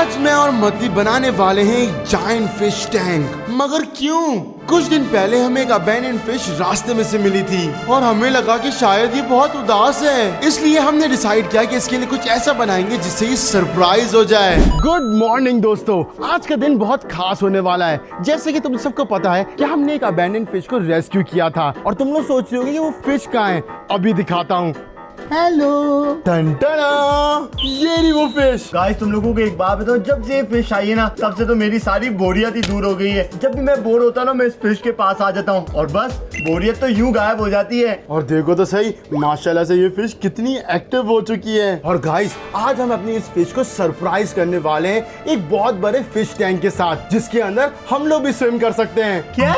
आज मैं और मती बनाने वाले हैं एक जायंट फिश टैंक। मगर क्यों? कुछ दिन पहले हमें एक अबैंडन फिश रास्ते में से मिली थी और हमें लगा कि शायद ये बहुत उदास है, इसलिए हमने डिसाइड किया कि इसके लिए कुछ ऐसा बनाएंगे जिससे ये सरप्राइज हो जाए। गुड मॉर्निंग दोस्तों, आज का दिन बहुत खास होने वाला है। जैसे कि तुम सबको पता है कि हमने एक अबैंडन फिश को रेस्क्यू किया था और तुम लोग सोच रहे होगे कि वो फिश कहाँ है। अभी दिखाता हूँ। हेलो, ये रही वो फिश। गाइस तुम लोगों को एक बात बताओ, जब से ये फिश आई है ना तब से तो मेरी सारी बोरियत ही दूर हो गई है। जब भी मैं बोर होता हूं ना मैं इस फिश के पास आ जाता हूँ और बस बोरियत तो यूं गायब हो जाती है। और देखो तो सही, माशाल्लाह से ये फिश कितनी एक्टिव हो चुकी है। और गाइस आज हम अपनी इस फिश को सरप्राइज करने वाले हैं एक बहुत बड़े फिश टैंक के साथ, जिसके अंदर हम लोग भी स्विम कर सकते हैं। क्या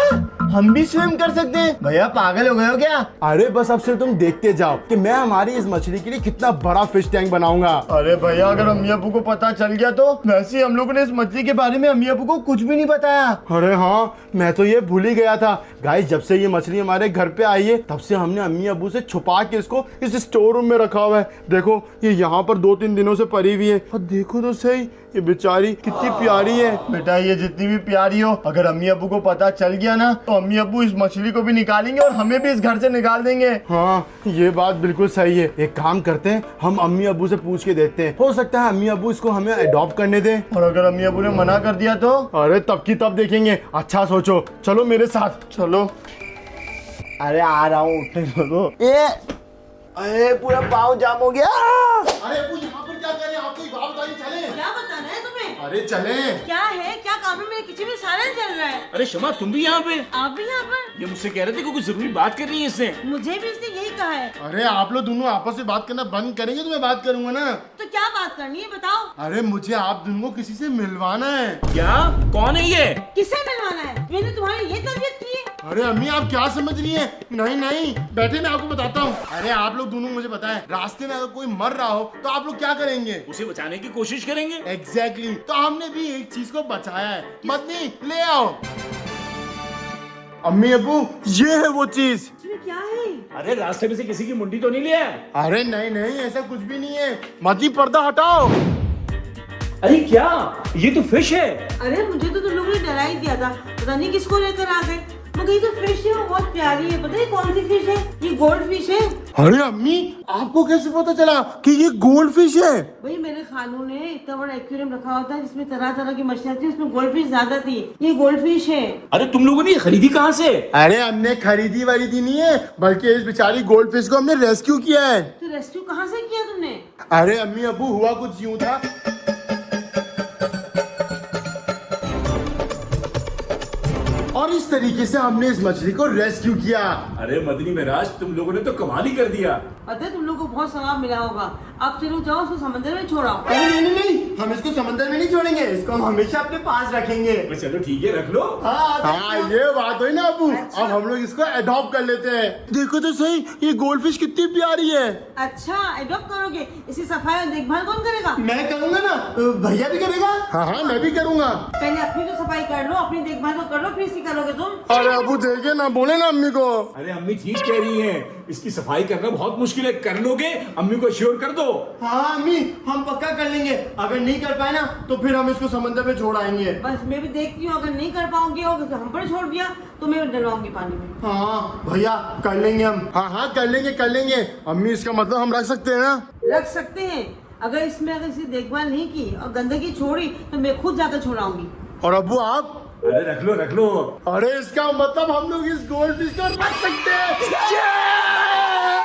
हम भी स्विम कर सकते हैं? भैया पागल हो गए हो क्या? अरे बस अब सिर्फ तुम देखते जाओ कि मैं हमारी इस मछली के लिए कितना बड़ा फिश टैंक बनाऊंगा। अरे भैया अगर अम्मी अब्बू को पता चल गया तो? वैसे हम लोगों ने इस मछली के बारे में अम्मी अब्बू को कुछ भी नहीं बताया। अरे हाँ, मैं तो ये भूल ही गया था। गाइस जब से ये मछली हमारे घर पे आई है तब से हमने अम्मी अब्बू से छुपा के इसको इस स्टोर रूम में रखा हुआ है। देखो ये यहाँ पर 2-3 दिनों से पड़ी हुई है और देखो तो सही ये बेचारी कितनी प्यारी है। बेटा ये जितनी भी प्यारी हो, अगर अम्मी अब्बू को पता चल गया ना तो अम्मी अब्बू इस मछली को भी निकालेंगे और हमें भी इस घर से निकाल देंगे। हाँ ये बात बिल्कुल सही है। एक काम करते हैं, हम अम्मी अब्बू से पूछ के देखते हैं, हो सकता है अम्मी अब्बू इसको हमें अडॉप्ट करने दें। और अगर अम्मी अब्बू ने मना कर दिया तो? अरे तब की तब देखेंगे। अच्छा सोचो, चलो मेरे साथ। चलो। अरे आ रहा हूँ, उठने दो। अरे पूरा पाँव जाम हो गया। अरे अब्बू यहाँ पर क्या कर रहे हैं? आपको एक बात बतानी चले? क्या बताना है तुम्हें? अरे चले। क्या है, क्या काम है? मेरे किचन में सारा चल रहा है। अरे शमा तुम भी यहाँ पे? आप भी यहाँ पर? ये मुझसे कह रहे थे कि कुछ जरूरी बात करनी है इससे। मुझे भी इसने यही कहा है। अरे आप लोग दोनों आपस में बात करना बंद करेंगे तो मैं बात करूंगा ना। तो क्या बात करनी है बताओ? अरे मुझे आप दोनों को किसी से मिलवाना है। क्या? कौन है ये? किससे मिलवाना है? मैंने तुम्हारी ये तरबियत की है? अरे अम्मी आप क्या समझ रही हैं? नहीं नहीं बैठे, मैं आपको बताता हूँ। अरे आप लोग दोनों मुझे पता है, रास्ते में अगर कोई मर रहा हो तो आप लोग क्या करेंगे? उसे बचाने की कोशिश करेंगे। एग्जैक्टली तो हमने भी एक चीज को बचाया है। मदनी ले आओ। अम्मी अब्बू ये है वो चीज। इसमें क्या है? अरे रास्ते में से किसी की मुंडी तो नहीं लिया? अरे नहीं नहीं ऐसा कुछ भी नहीं है। मदनी पर्दा हटाओ। अरे क्या ये तो फिश है? अरे मुझे तो तुम लोगों ने डरा ही दिया था, पता नहीं किसको लेकर आ गए। मगर ये जो फिश है वो बहुत प्यारी है। पता है कौन सी फिश है? ये गोल्ड फिश है। अरे अम्मी आपको कैसे पता चला कि ये गोल्ड फिश है? भाई मेरे खानू ने इतना बड़ा एक्वेरियम रखा होता है जिसमें तरह तरह की मछलियाँ थी, उसमें गोल्ड फिश ज्यादा थी। ये गोल्ड फिश है। अरे तुम लोगों ने ये खरीदी कहाँ से? अरे हमने खरीदी वाली नहीं है, बल्कि इस बेचारी गोल्ड फिश को हमने रेस्क्यू किया है। तो रेस्क्यू कहाँ से किया तुमने? अरे अम्मी अब्बू हुआ कुछ यूं था। और इस तरीके से हमने इस मछली को रेस्क्यू किया। अरे मदनी महराज तुम लोगों ने तो कमाल ही कर दिया। पता है तुम लोग को बहुत सवाब मिला होगा। अब चलो जाओ उसको समंदर में छोड़ाओ। अरे नहीं, हम इसको समंदर में नहीं छोड़ेंगे, इसको हम हमेशा अपने पास रखेंगे। बस चलो ठीक है रख लो। हाँ ये बात हुई ना अब्बू। अब हम लोग इसको अडॉप्ट कर लेते हैं। देखो तो सही ये गोल्ड फिश कितनी प्यारी है। अच्छा अडॉप्ट करोगे? इसकी सफाई और देखभाल कौन करेगा? मैं करूँगा ना, भैया भी करेगा। हाँ हाँ मैं भी करूँगा। पहले अपनी तो सफाई कर लो, अपनी देखभाल तो कर लो, फिर इसकी करोगे तुम। अरे अब्बू देखिए ना, बोले ना अम्मी को। अरे अम्मी ठीक कह रही हैं, इसकी सफाई करना बहुत मुश्किल है। कर लोगे? अम्मी को श्योर कर दो। हाँ अम्मी हम पक्का कर लेंगे। अगर नहीं कर पाए ना तो फिर हम इसको समंदर में छोड़ आएंगे। बस मैं भी देखती हूँ, अगर नहीं कर पाओगे और हम पर छोड़ दिया तो मैं डलवाऊंगी पानी में। हाँ भैया कर लेंगे हम। हाँ हाँ कर लेंगे कर लेंगे। अम्मी इसका मतलब हम रख सकते हैं ना? रख सकते हैं। अगर इसकी देखभाल नहीं की और गंदगी छोड़ी तो मैं खुद जाकर छोड़ाऊंगी। और अब्बू आप? अरे रख लो रख लो। अरे इसका मतलब हम लोग इस गोल्ड फिश को रख सकते हैं।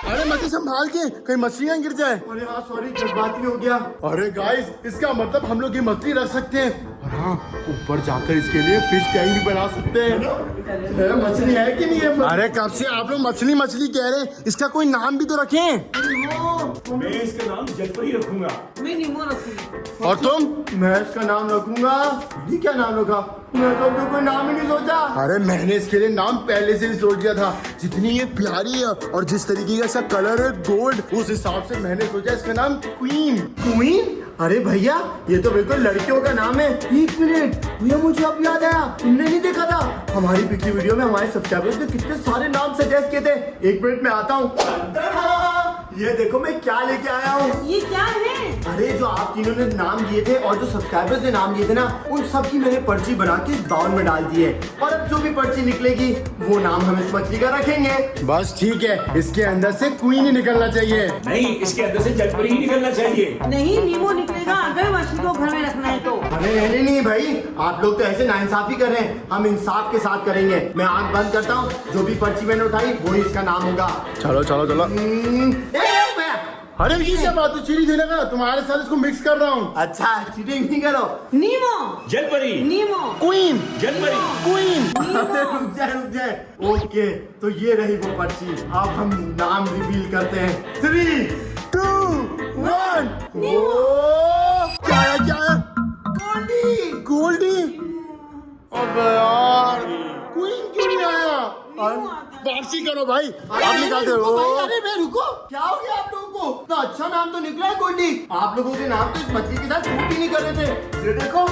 अरे मत संभाल के, कहीं मछलियाँ गिर जाए। अरे हाँ सॉरी जज्बाती हो गया। अरे गाइस इसका मतलब हम लोग ये मछली रख सकते हैं और हाँ ऊपर जाकर इसके लिए फिश टैंक भी बना सकते हैं। मछली है कि नहीं है? अरे कब से आप लोग मछली मछली कह रहे हैं? इसका कोई नाम भी तो रखें। मैं इसका नाम जलपरी रखूंगा। मैं नींबू रखूंगी। और तुम? मैं इसका नाम रखूंगा। ये क्या नाम रखा? मैं तो कोई नाम ही नहीं सोचा। अरे मैंने इसके लिए नाम पहले से ही सोच दिया था। जितनी ये प्यारी है और जिस तरीके का इसका कलर है गोल्ड, उस हिसाब से मैंने सोचा इसका नाम क्वीन। क्वीन? अरे भैया ये तो बिल्कुल लड़कियों का नाम है। एक मिनट भैया, मुझे अब याद आया, तुमने नहीं देखा था हमारी पिछली वीडियो में हमारे सब्सक्राइबर्स ने कितने सारे नाम सजेस्ट किए थे। एक मिनट में आता हूँ। ये देखो मैं क्या लेके आया हूँ। ये क्या है? अरे जो आप तीनों ने नाम दिए थे और जो सब्सक्राइबर्स ने नाम दिए थे ना, उन सब की मैंने पर्ची बना के इस बाउल में डाल दी है। और अब जो भी पर्ची निकलेगी वो नाम हम इस मछली का रखेंगे। बस ठीक है, इसके अंदर से क्वीन ही निकलना चाहिए। नहीं, इसके अंदर से जलपरी ही निकलना चाहिए। नहीं, नीमो निकलेगा अगर मछली को घर में रखना है तो। अरे नहीं भाई, आप लोग तो ऐसे नाइंसाफी कर रहे हैं। हम इंसाफ के साथ करेंगे। मैं आंख बंद करता हूँ, जो भी पर्ची मैंने उठाई वही इसका नाम होगा। चलो चलो चलो। अरे ये क्या बात है, चीनी देने का, तुम्हारे साथ इसको मिक्स कर रहा हूँ। अच्छा, चीटिंग नहीं करो। नीमो, जलपरी, नीमो, क्वीन, जलपरी, क्वीन। रुक जाए। ओके, तो ये रही वो पर्ची। अब हम नाम रिवील करते हैं। 3, 2, 1। क्या है? गोल्डी। अबे यार, क्वीन क्यों नहीं आया? वापसी करो भाई, आप निकाल दो। अरे मैं रुको, क्या हो गया आप लोगों को? तो अच्छा नाम तो निकला है गोल्डी। आप लोगों के नाम तो इस मछली के साथ सूट ही नहीं कर रहे थे। ये देखो,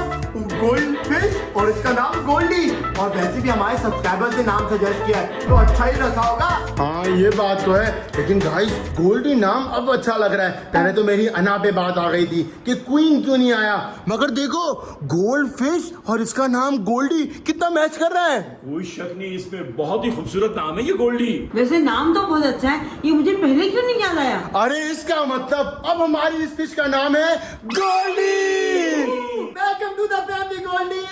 गोल्ड फिश और इसका नाम गोल्डी। और वैसे भी हमारे सब्सक्राइबर्स ने नाम सजेस्ट किया है, तो अच्छा ही रखा होगा। हाँ ये बात तो है, लेकिन गाइस गोल्डी नाम अब अच्छा लग रहा है। पहले तो मेरी अना पे बात आ गई थी कि क्वीन क्यों नहीं आया, मगर देखो गोल्ड फिश और इसका नाम गोल्डी कितना मैच कर रहा है। कोई शक नहीं, इसमें बहुत ही खूबसूरत नाम है ये गोल्डी। वैसे नाम तो बहुत अच्छा है, ये मुझे पहले क्यों नहीं याद आया? अरे इसका मतलब अब हमारी इस फिश का नाम है Goldie. Welcome to the family Goldie.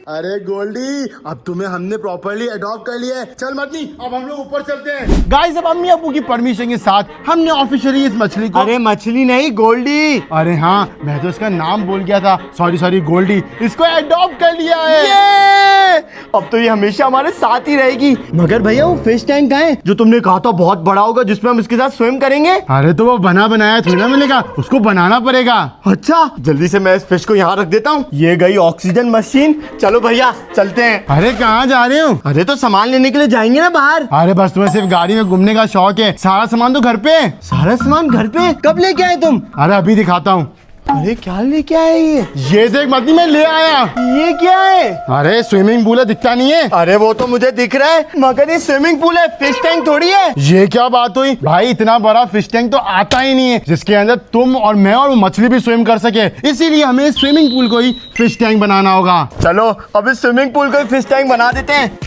अरे गोल्डी, अब तुम्हें हमने प्रॉपर्ली अडॉप्ट कर लिया है। चल मतनी, अब हम लोग ऊपर चलते हैं। गाइस, अब अम्मी अब्बू की परमिशन के साथ हमने ऑफिशियली इस मछली को, अरे मछली नहीं, गोल्डी। अरे हाँ, मैं तो इसका नाम भूल गया था, सॉरी गोल्डी, इसको अडॉप्ट कर लिया है। अब तो ये हमेशा हमारे साथ ही रहेगी। मगर भैया वो फिश टैंक कहाँ है जो तुमने कहा था बहुत बड़ा होगा, जिसमें हम इसके साथ स्विम करेंगे? अरे तो वो बना बनाया थोड़ी ना मिलेगा, उसको बनाना पड़ेगा। अच्छा, जल्दी से मैं इस फिश को यहाँ रख देता हूँ। ये गई ऑक्सीजन मशीन। चलो भैया चलते हैं। अरे कहाँ जा रहे हो? अरे तो सामान लेने के लिए जाएंगे ना बाहर। अरे बस तुम्हें सिर्फ गाड़ी में घूमने का शौक है, सारा सामान तो घर पे। सारा सामान घर पे? कब लेके आए तुम? अरे अभी दिखाता हूँ। अरे क्या लेके आए ये देख मतनी, मैं ले आया। ये क्या है? अरे स्विमिंग पूल है, दिखता नहीं है? अरे वो तो मुझे दिख रहा है, मगर ये स्विमिंग पूल है, फिश टैंक थोड़ी है। ये क्या बात हुई भाई, इतना बड़ा फिश टैंक तो आता ही नहीं है जिसके अंदर तुम और मैं और वो मछली भी स्विम कर सके। इसीलिए हमें स्विमिंग पूल को ही फिश टैंक बनाना होगा। चलो अब इस स्विमिंग पूल को फिश टैंक बना देते हैं।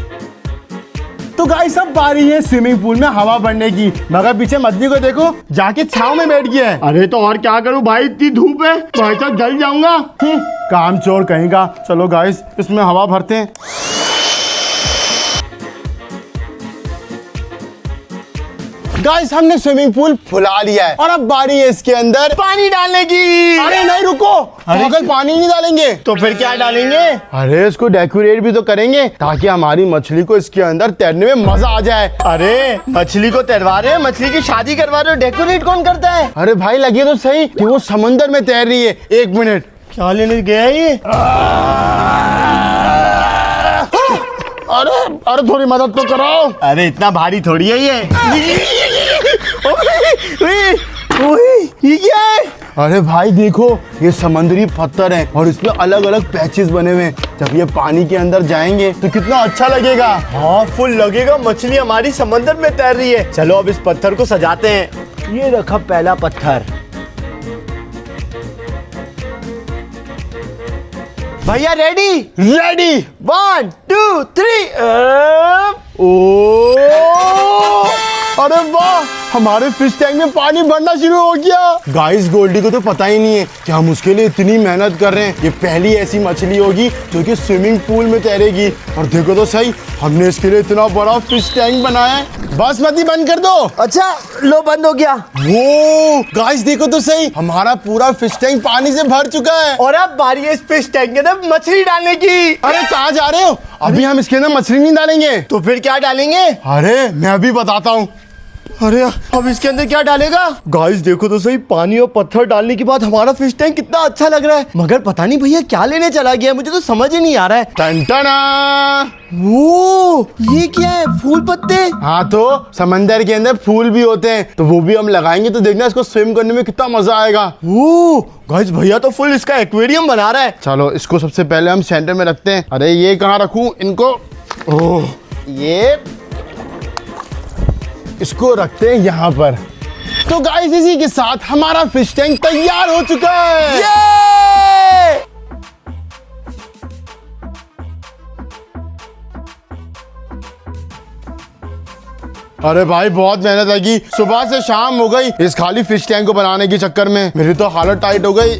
तो गाइस, अब बारी है स्विमिंग पूल में हवा भरने की, मगर पीछे मछली को देखो, जाके छांव में बैठ गया है। अरे तो और क्या करूं भाई, इतनी धूप है, भाई साहब जल जाऊंगा। काम चोर कहीं का। चलो गाइस, इसमें हवा भरते हैं। गाइस, हमने स्विमिंग पूल फुला लिया है और अब बारी है इसके अंदर पानी डालने की। अरे नहीं रुको, अगर पानी नहीं डालेंगे तो फिर क्या डालेंगे? अरे इसको डेकोरेट भी तो करेंगे ताकि हमारी मछली को इसके अंदर तैरने में मजा आ जाए। अरे मछली को तैरवा रहे हैं, मछली की शादी करवा रहे हो, डेकोरेट कौन करता है? अरे भाई लगे तो सही कि वो समंदर में तैर रही है। एक मिनट, क्या लेने गया है ये? अरे थोड़ी मदद तो कराओ। अरे इतना भारी थोड़ी है ये। ये क्या है? अरे भाई देखो, ये समुद्री पत्थर है और इसमें अलग अलग पैचेस बने हुए हैं। जब ये पानी के अंदर जाएंगे तो कितना अच्छा लगेगा। हाँ फुल लगेगा, मछली हमारी समंदर में तैर रही है। चलो अब इस पत्थर को सजाते हैं। ये रखा पहला पत्थर। भैया रेडी? 1 2 3। अरे वाह, हमारे फिश टैंक में पानी भरना शुरू हो गया। गाइस, गोल्डी को तो पता ही नहीं है कि हम उसके लिए इतनी मेहनत कर रहे हैं। ये पहली ऐसी मछली होगी जो कि स्विमिंग पूल में तैरेगी। और देखो तो सही, हमने इसके लिए इतना बड़ा फिश टैंक बनाया है। बस मती बंद कर दो। अच्छा लो, बंद हो गया। वो गाइस देखो तो सही, हमारा पूरा फिश टैंक पानी से भर चुका है। और अब बारी है इस फिश टैंक के अंदर मछली डालने की। अरे कहाँ जा रहे हो? अभी हम इसके अंदर मछली नहीं डालेंगे। तो फिर क्या डालेंगे? अरे मैं अभी बताता हूँ। अरे अब इसके अंदर क्या डालेगा? गाइस देखो तो सही, पानी और पत्थर डालने के बाद हमारा फिश टैंक कितना अच्छा लग रहा है। मगर पता नहीं भैया क्या लेने चला गया, मुझे तो समझ ही नहीं आ रहा है। टंटना! वो ये क्या है? फूल पत्ते? हाँ, तो समंदर के अंदर फूल भी होते हैं, तो वो भी हम लगाएंगे तो देखना इसको स्विम करने में कितना मजा आएगा। वो गाइस भैया तो फुल इसका एक्वेरियम बना रहा है। चलो इसको सबसे पहले हम सेंटर में रखते हैं। अरे ये कहाँ रखूं इनको? ओह, ये इसको रखते हैं यहाँ पर। तो गाइस इसी के साथ हमारा फिश टैंक तैयार हो चुका है। अरे भाई बहुत मेहनत लगी, सुबह से शाम हो गई इस खाली फिश टैंक को बनाने के चक्कर में। मेरी तो हालत टाइट हो गई।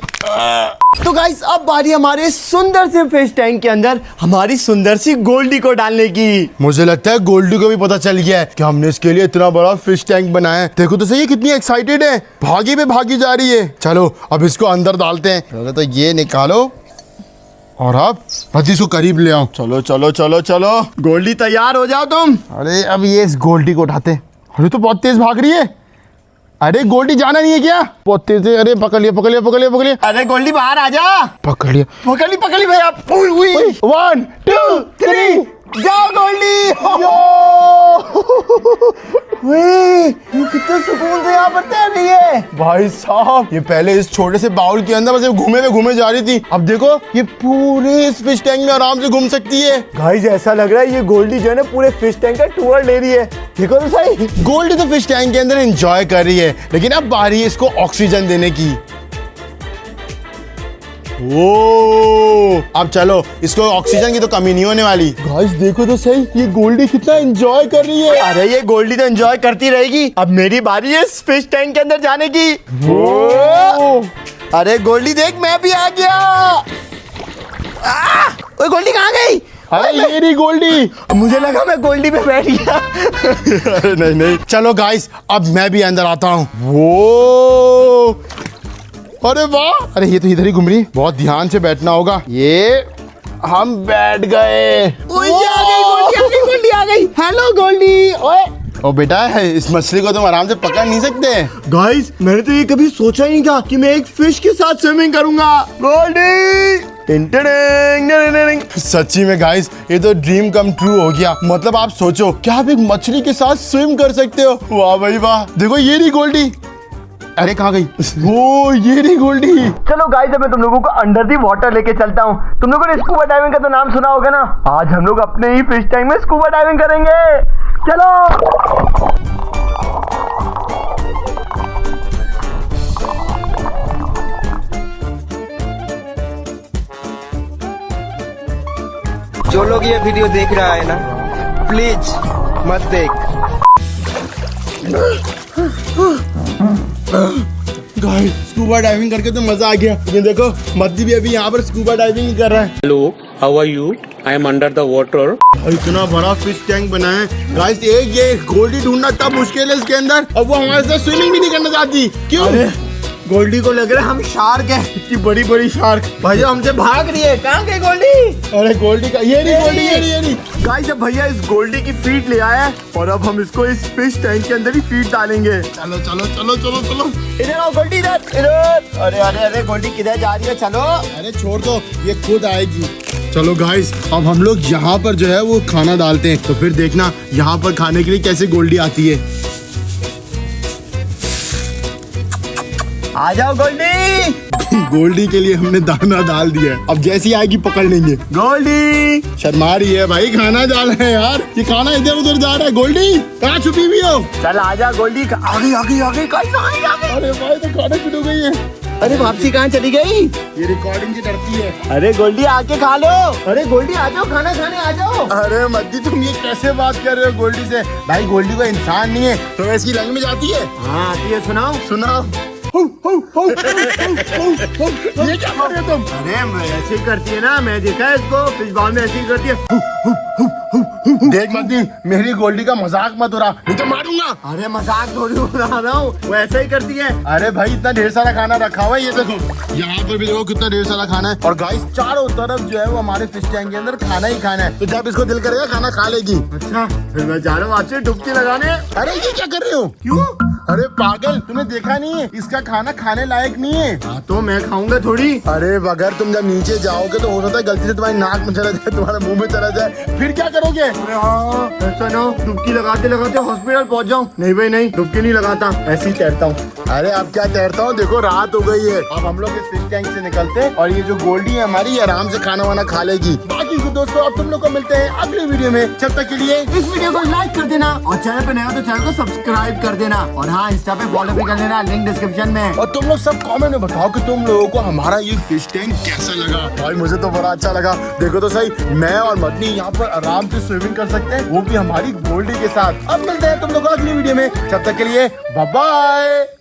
तो गाइस अब बारी हमारे सुंदर से फिश टैंक के अंदर हमारी सुंदर सी गोल्डी को डालने की। मुझे लगता है गोल्डी को भी पता चल गया है कि हमने इसके लिए इतना बड़ा फिश टैंक बनाया है। देखो तो सही कितनी एक्साइटेड है, भागी पे भागी जा रही है। चलो अब इसको अंदर डालते हैं। पहले तो ये निकालो और अब बच्ची इसको करीब ले आओ। चलो चलो चलो चलो गोल्डी तैयार हो जाओ तुम। अरे अब ये इस गोल्डी को उठाते हैं। अरे तो बहुत तेज भाग रही है। अरे गोल्डी जाना नहीं है क्या? बहुत तेज है। अरे पकड़ लिया पकड़ लिया पकड़ लिया पकड़ लिया। अरे गोल्डी बाहर आ जा। पकड़ लिया पकड़ ली भैया। 1 2 3 जाओ गोल्डी। ये कितना सुकून से यहाँ पर तैर रही है। भाई साहब ये पहले इस छोटे से बाउल के अंदर बस घूमे जा रही थी, अब देखो ये पूरे इस फिश टैंक में आराम से घूम सकती है। गाइस ऐसा लग रहा है ये गोल्डी जो है ना पूरे फिश टैंक का टूर ले रही है। देखो तो सही। गोल्डी तो फिश टैंक के अंदर एंजॉय कर रही है, लेकिन अब बारी है इसको ऑक्सीजन देने की। ओ, अब चलो इसको ऑक्सीजन की तो कमी नहीं होने वाली। गाइस देखो तो सही ये गोल्डी कितना एंजॉय कर रही है। अरे ये गोल्डी तो एंजॉय करती रहेगी। अब मेरी बारी है इस फिश टैंक के अंदर जाने की। अरे गोल्डी देख मैं भी आ गया। ओए गोल्डी कहाँ गई? अरे ये रही गोल्डी। मुझे लगा मैं गोल्डी पे बैठ गया। अरे नहीं चलो गाइस अब मैं भी अंदर आता हूँ। वो अरे वाह, अरे ये तो इधर ही घूम रही है, बहुत ध्यान से बैठना होगा। ये हम बैठ गए। गोल्डी आ गई। हेलो गोल्डी। ओए ओ बेटा है इस मछली को तुम आराम से पकड़ नहीं सकते। गाइस मैंने तो ये कभी सोचा ही नहीं था कि मैं एक फिश के साथ स्विमिंग करूंगा। गोल्डी सच्ची में गाइस ये तो ड्रीम कम ट्रू हो गया। मतलब आप सोचो क्या आप एक मछली के साथ स्विम कर सकते हो। वाह भाई वाह। देखो ये रही गोल्डी। अरे कहाँ गई? वो ये रही गोल्डी। चलो गाइस अब मैं तुम लोगों को अंडर दी वाटर लेके चलता हूँ। तुम लोगों ने स्कूबा डाइविंग का तो नाम सुना होगा ना। आज हम लोग अपने ही फिश टैंक में स्कूबा डाइविंग करेंगे। चलो जो लोग ये वीडियो देख रहा है ना प्लीज मत देख। गाइस स्कूबा डाइविंग करके तो मजा आ गया, लेकिन देखो मद्दी भी अभी यहाँ पर स्कूबा डाइविंग कर रहा है। Hello, how are you? I am under the water. और इतना बड़ा फिश टैंक बना है गाइस। एक ये गोल्डी ढूंढना इतना मुश्किल है इसके अंदर, और वो हमारे साथ स्विमिंग भी नहीं करना चाहती। क्यों? गोल्डी को लग रहा है हम शार्क है। इतनी बड़ी बड़ी शार्क भैया हमसे भाग रही है। कहाँ गई गोल्डी? अरे गोल्डी का ये नहीं गोल्डी ये नहीं। गाइस अब भैया इस गोल्डी की फीड ले आया है और अब हम इसको इस फिश टैंक के अंदर ही फीड डालेंगे। चलो चलो चलो चलो चलो। इधर आओ गोल्डी इधर। अरे अरे अरे गोल्डी किधर जा रही है? चलो। अरे छोड़ दो ये खुद आएगी। चलो गाइस अब हम लोग यहाँ पर जो है वो खाना डालते हैं, तो फिर देखना यहाँ पर खाने के लिए कैसे गोल्डी आती है। आ जाओ गोल्डी। गोल्डी के लिए हमने दाना डाल दिया है, अब जैसी आएगी पकड़ लेंगे। गोल्डी शर्मा रही है भाई, खाना डाल रहे हैं यार। ये खाना इधर उधर जा रहा है। गोल्डी कहाँ छुपी हुई हो? चल आजा गोल्डी। आगे आगे आगे कहीं आगे। अरे भाई तो खाना छुट गई है। अरे वापसी कहाँ चली गई? ये रिकॉर्डिंग से डरती है। अरे गोल्डी आके खा लो। अरे गोल्डी आ जाओ खाना खाने आ जाओ। अरे मद्दी तुम ये कैसे बात कर रहे हो गोल्डी से? भाई गोल्डी को इंसान नहीं है तो इसकी रंग में जाती है। हाँ आती है। सुनाओ सुनाओ। ये क्या कर रहे हो तुम? अरे मैं ऐसे ही करती है ना, मैं देखा है इसको फिश बाउल में ऐसे ही करती है। देख मद्दी मेरी गोल्डी का मजाक मत उड़ा, नहीं तो मारूंगा। अरे मजाक थोड़ी उड़ा रहा हूँ, वो ऐसा ही करती है। अरे भाई इतना ढेर सारा खाना रखा हुआ है, ये देखो यहाँ पर भी देखो कितना ढेर सारा खाना है। और गाइस चारों तरफ जो है वो हमारे फिश टैंक के अंदर खाना ही खाना है, तो जब इसको दिल करेगा खाना खा लेगी। अच्छा फिर मैं जा रहा हूँ आपसे डुबकी लगाने। अरे ये क्या कर रहे हो? क्यों? अरे पागल, तूने देखा नहीं है इसका खाना खाने लायक नहीं है। हाँ तो मैं खाऊंगा थोड़ी। अरे अगर तुम जब नीचे जाओगे तो हो सकता है गलती से तुम्हारी नाक में चला जाए, तुम्हारे मुंह में चला जाए, फिर क्या करोगे? अरे हाँ, ऐसा ना हो डुबकी लगाते लगाते हॉस्पिटल पहुंच जाऊं। नहीं भाई नहीं, डुबकी नहीं लगाता, ऐसे ही तैरता हूँ। अरे अब क्या तैरता हूँ, देखो रात हो गई है, अब हम लोग इस फिश टैंक से निकलते हैं और ये जो गोल्डी है हमारी आराम से खाना वाना खा लेगी। बाकी को दोस्तों अब तुम लोग को मिलते हैं अगली वीडियो में, जब तक के लिए इस वीडियो को लाइक कर देना और चैनल पे नया हो तो चैनल को सब्सक्राइब कर देना और हाँ इंस्टा पे फॉलो भी कर लेना, लिंक डिस्क्रिप्शन में। और तुम लोग सब कमेंट में बताओ कि तुम लोगों को हमारा ये फिश टैंक कैसा लगा। भाई मुझे तो बड़ा अच्छा लगा। देखो तो सही, मैं और मदनी यहाँ पर आराम से स्विमिंग कर सकते हैं, वो भी हमारी गोल्डी के साथ। अब मिलते हैं तुम लोग को अगली वीडियो में, जब तक के लिए बाय बाय।